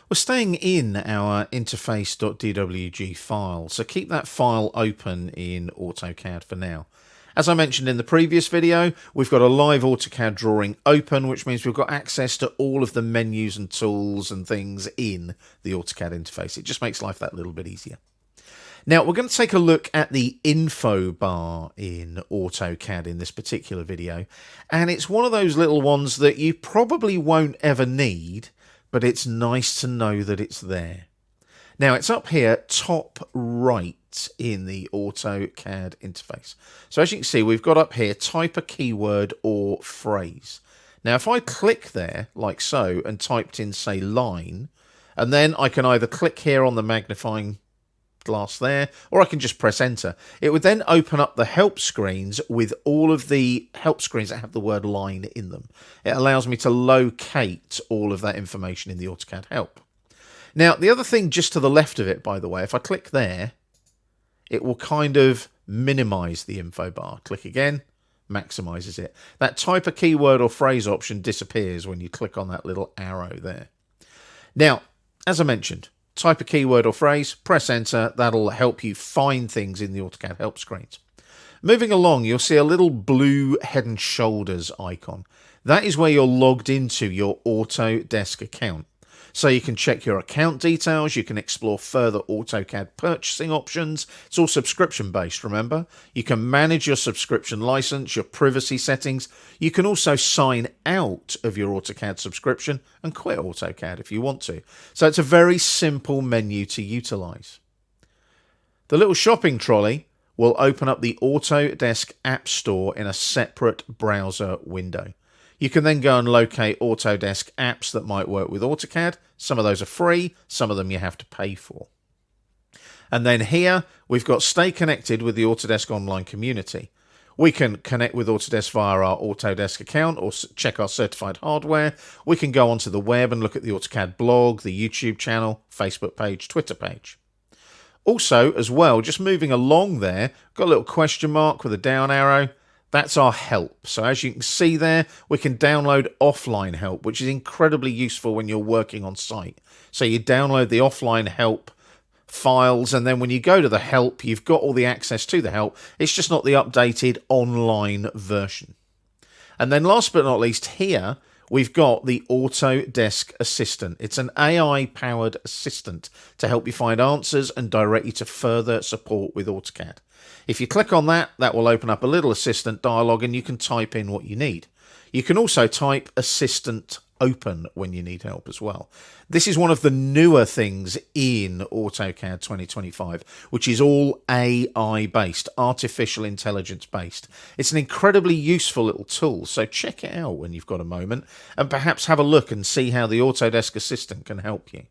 We're staying in our interface.dwg file, so keep that file open in AutoCAD for now. As I mentioned in the previous video, we've got a live AutoCAD drawing open, which means we've got access to all of the menus and tools and things in the AutoCAD interface. It just makes life that little bit easier. Now, we're going to take a look at the info bar in AutoCAD in this particular video, and it's one of those little ones that you probably won't ever need, but it's nice to know that it's there. Now, it's up here top right in the AutoCAD interface. So as you can see, we've got up here, type a keyword or phrase. Now, if I click there, like so, and typed in, say, line, and then I can either click here on the magnifying glass there, or I can just press enter. It would then open up the help screens with all of the help screens that have the word line in them. It allows me to locate all of that information in the AutoCAD help. Now, the other thing just to the left of it, by the way, if I click there, it will kind of minimize the info bar. Click again, maximizes it. That type of keyword or phrase option disappears when you click on that little arrow there. Now, as I mentioned, type a keyword or phrase, press enter, that'll help you find things in the AutoCAD help screens. Moving along, you'll see a little blue head and shoulders icon. That is where you're logged into your Autodesk account. So you can check your account details, you can explore further AutoCAD purchasing options. It's all subscription based, remember? You can manage your subscription license, your privacy settings. You can also sign out of your AutoCAD subscription and quit AutoCAD if you want to. So it's a very simple menu to utilize. The little shopping trolley will open up the Autodesk App Store in a separate browser window. You can then go and locate Autodesk apps that might work with AutoCAD. Some of those are free, some of them you have to pay for. And then here, we've got Stay Connected with the Autodesk online community. We can connect with Autodesk via our Autodesk account or check our certified hardware. We can go onto the web and look at the AutoCAD blog, the YouTube channel, Facebook page, Twitter page. Also, as well, just moving along there, got a little question mark with a down arrow. That's our help. So as you can see there, we can download offline help, which is incredibly useful when you're working on site. So you download the offline help files, and then when you go to the help, you've got all the access to the help. It's just not the updated online version. And then last but not least here, we've got the Autodesk Assistant. It's an AI-powered assistant to help you find answers and direct you to further support with AutoCAD. If you click on that, that will open up a little assistant dialog and you can type in what you need. You can also type assistant open when you need help as well. This is one of the newer things in AutoCAD 2025, which is all AI based, artificial intelligence based. It's an incredibly useful little tool, so check it out when you've got a moment and perhaps have a look and see how the Autodesk Assistant can help you.